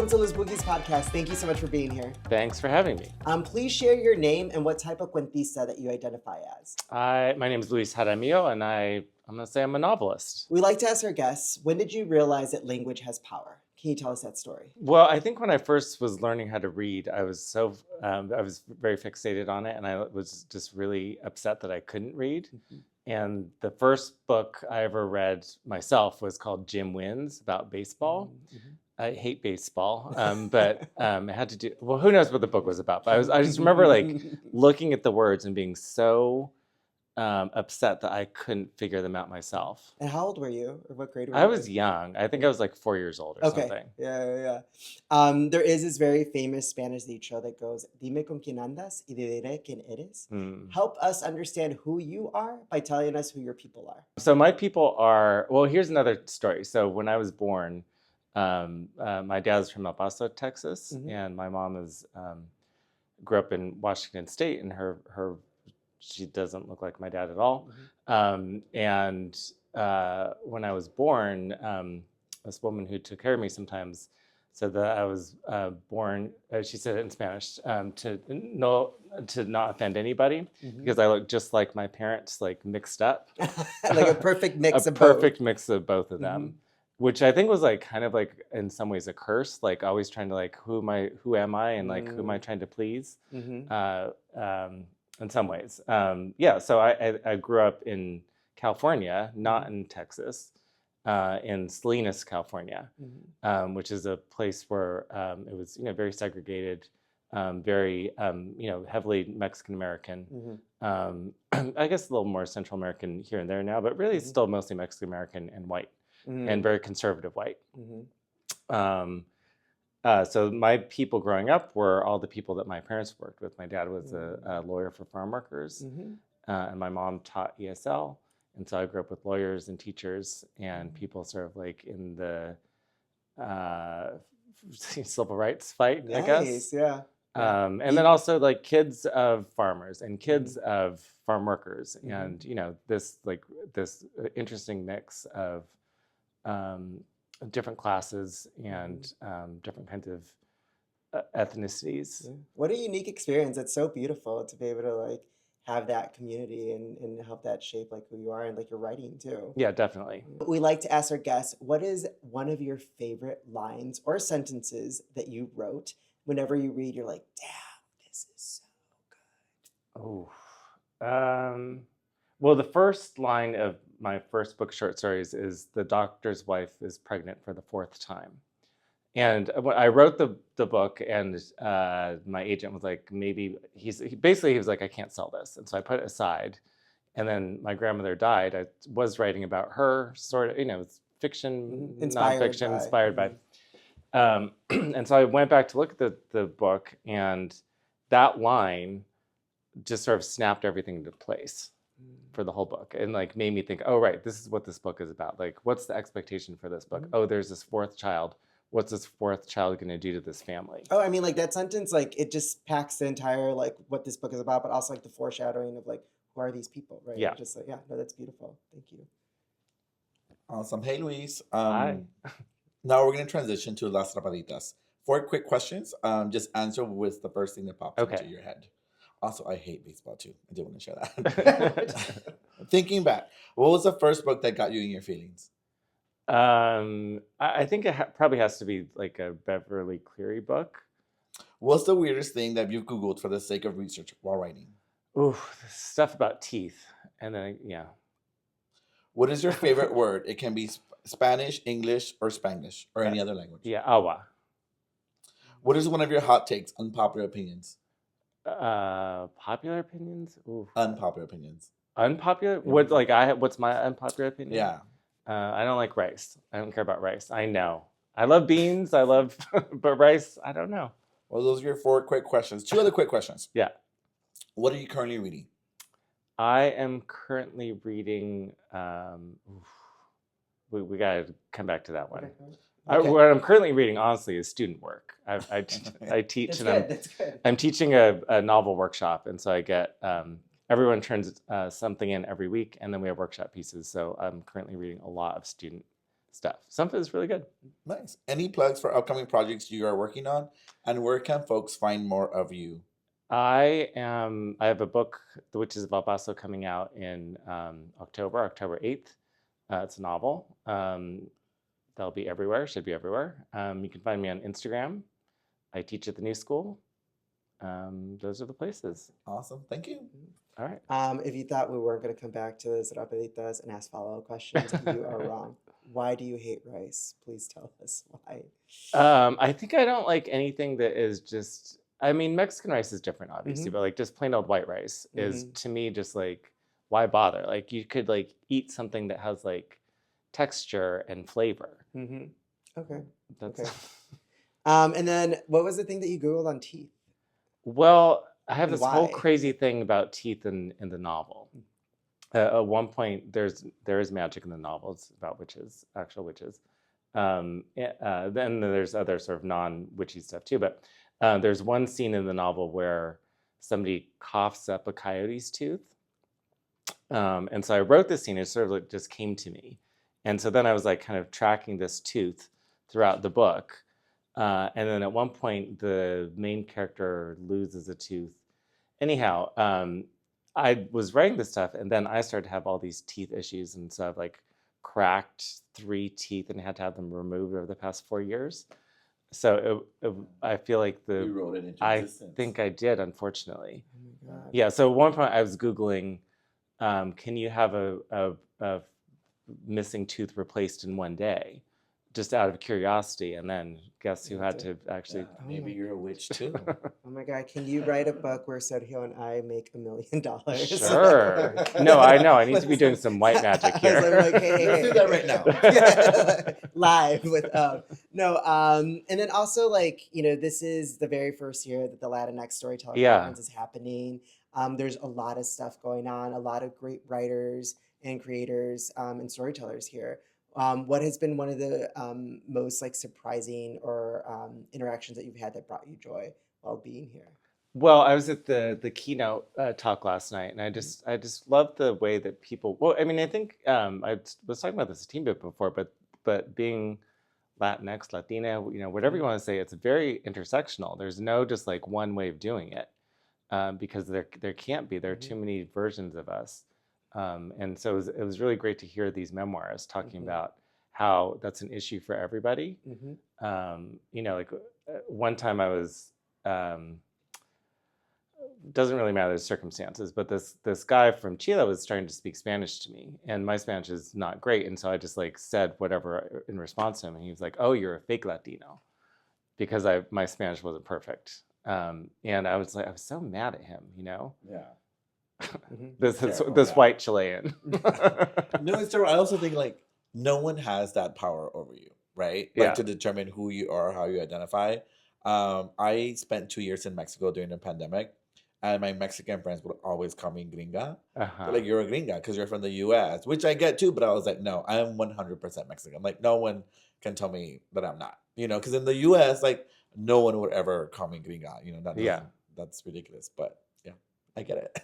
welcome to Liz Bookis podcast. Thank you so much for being here. Thanks for having me. Please share your name and what type of cuentista that you identify as. My name is Luis Jaramillo, and I'm going to say I'm a novelist. We like to ask our guests, when did you realize that language has power? Can you tell us that story? Well, I think when I first was learning how to read, I was very fixated on it, and I was just really upset that I couldn't read. Mm-hmm. And the first book I ever read myself was called Jim Wins, about baseball. Mm-hmm. I hate baseball, but it had to do, well, who knows what the book was about, but I just remember like looking at the words and being so upset that I couldn't figure them out myself. And how old were you? Or what grade were you? I was young. I think I was like 4 years old or something. Yeah. There is this very famous Spanish dicho that goes, Dime con quién andas y te diré quién eres. Help us understand who you are by telling us who your people are. So my people are, well, here's another story. So when I was born, my dad's from El Paso, Texas, mm-hmm. and my mom grew up in Washington State, and she doesn't look like my dad at all. Mm-hmm. When I was born, this woman who took care of me sometimes said that I was born, she said it in Spanish, to not offend anybody, mm-hmm. because I look just like my parents, like mixed up. Like a perfect mix of perfect mix of both of them. Mm-hmm. Which I think was like kind of like in some ways a curse, like always trying to like who am I, and like who am I trying to please? Mm-hmm. In some ways, So I grew up in California, not in Texas, in Salinas, California, mm-hmm. Which is a place where it was very segregated, very heavily Mexican American. Mm-hmm. I guess a little more Central American here and there now, but really mm-hmm. still mostly Mexican American and white. Mm-hmm. And very conservative white. Mm-hmm. So my people growing up were all the people that my parents worked with. My dad was a lawyer for farm workers, mm-hmm. And my mom taught ESL. And so I grew up with lawyers and teachers and people sort of like in the civil rights fight, nice, I guess. Yeah. And then also like kids of farmers and kids mm-hmm. of farm workers, mm-hmm. and this interesting mix of different classes and different kinds of ethnicities. What a unique experience. It's so beautiful to be able to like have that community and help that shape like who you are and like your writing too. Yeah, definitely. We like to ask our guests, what is one of your favorite lines or sentences that you wrote? Whenever you read, you're like, damn, this is so good. Well, the first line of my first book, Short Stories, is the doctor's wife is pregnant for the 4th time. And when I wrote the book, and my agent was like, maybe he was like, I can't sell this. And so I put it aside. And then my grandmother died. I was writing about her, sort of, it's fiction, nonfiction, inspired by. And so I went back to look at the book, and that line just sort of snapped everything into place for the whole book, and like made me think, oh right, this is what this book is about. Like, what's the expectation for this book? Mm-hmm. Oh, there's this 4th child. What's this 4th child going to do to this family? Oh, I mean, like that sentence, like it just packs the entire like what this book is about, but also like the foreshadowing of like who are these people, right? Yeah. Just like no, that's beautiful. Thank you. Awesome. Hey, Luis. Hi. Now we're going to transition to Las Rapaditas. 4 quick questions. Just answer with the first thing that pops into your head. Also, I hate baseball too. I did want to share that. Thinking back, what was the first book that got you in your feelings? I think it probably has to be like a Beverly Cleary book. What's the weirdest thing that you've Googled for the sake of research while writing? Ooh, stuff about teeth. And then, What is your favorite word? It can be Spanish, English, or Spanglish, or any other language. Yeah, agua. What is one of your hot takes, unpopular opinions? Popular opinions? Ooh. Unpopular opinions. Unpopular? Yeah. What's my unpopular opinion? Yeah. I don't like rice. I don't care about rice. I know. I love beans. But rice, I don't know. Well, those are your 4 quick questions. 2 other quick questions. Yeah. What are you currently reading? I am currently reading, we got to come back to that one. Okay. What I'm currently reading, honestly, is student work. I teach, That's good. I'm teaching a novel workshop, and so I get everyone turns something in every week, and then we have workshop pieces. So I'm currently reading a lot of student stuff. Some of it is really good. Nice. Any plugs for upcoming projects you are working on? And where can folks find more of you? I have a book, The Witches of El Paso, coming out in October 8th. It's a novel. That'll be everywhere, should be everywhere. You can find me on Instagram. I teach at the New School. Those are the places. Awesome. Thank you. All right. If you thought we weren't going to come back to this Rapaditas and ask follow-up questions, you are wrong. Why do you hate rice? Please tell us why. I think I don't like anything that is just, I mean, Mexican rice is different, obviously, but like just plain old white rice is to me just like, why bother? Like you could like eat something that has like texture and flavor. Okay. That's Okay. And then what was the thing that you Googled on teeth? Well, I have And this whole why? crazy thing about teeth in the novel. At one point, there is magic in the novel. It's about witches, actual witches. Then there's other sort of non-witchy stuff too. But there's one scene in the novel where somebody coughs up a coyote's tooth. And so I wrote this scene. It sort of like just came to me. And so then I was like kind of tracking this tooth throughout the book. And then at one point, the main character loses a tooth. Anyhow, I was writing this stuff, and then I started to have all these teeth issues, and so I've like cracked 3 teeth and had to have them removed over the past 4 years. So I feel like You wrote it into I existence. think I did, unfortunately. Oh my God. Yeah. So at one point, I was Googling, can you have a missing tooth replaced in 1 day? Just out of curiosity, and then guess who had to actually? Yeah, maybe you're a witch too. Oh my God, can you write a book where Sergio and I make $1 million? Sure. No, I know. I need to be doing some white magic here. So like, hey, Let's do that right now. Yeah. Live with and then also like, this is the very first year that the Latinx Storyteller Conference is happening. There's a lot of stuff going on, a lot of great writers and creators and storytellers here. What has been one of the most like surprising or interactions that you've had that brought you joy while being here? Well, I was at the keynote talk last night, and I just love the way that people. Well, I mean, I think I was talking about this a team bit before, but being Latinx, Latina, whatever you want to say, it's very intersectional. There's no just like one way of doing it, because there can't be. There are too many versions of us. And so it was really great to hear these memoirs talking about how that's an issue for everybody. Like one time I was, doesn't really matter the circumstances, but this guy from Chile was starting to speak Spanish to me, and my Spanish is not great. And so I just like said whatever in response to him, and he was like, "Oh, you're a fake Latino," because my Spanish wasn't perfect. And I was so mad at him, Yeah. This white Chilean. No, it's true. I also think like no one has that power over you, right? Like to determine who you are, how you identify. I spent 2 years in Mexico during the pandemic, and my Mexican friends would always call me gringa. They're like, you're a gringa because you're from the U.S., which I get too, but I was like, no, I am 100% Mexican. Like no one can tell me that I'm not, because in the U.S., like no one would ever call me gringa. That's ridiculous, but yeah, I get it.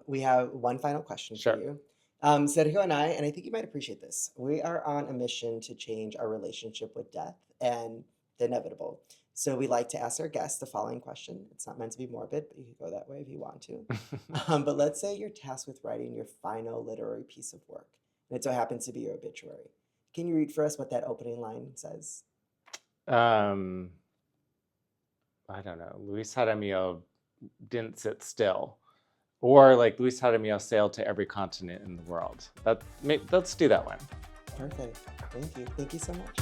We have one final question for you. Sergio and I think you might appreciate this, we are on a mission to change our relationship with death and the inevitable. So we like to ask our guests the following question. It's not meant to be morbid, but you can go that way if you want to. But let's say you're tasked with writing your final literary piece of work, and it so happens to be your obituary. Can you read for us what that opening line says? I don't know. Luis Jaramillo didn't sit still. Or like Luis Jaramillo sailed to every continent in the world. Let's do that one. Perfect. Thank you. Thank you so much.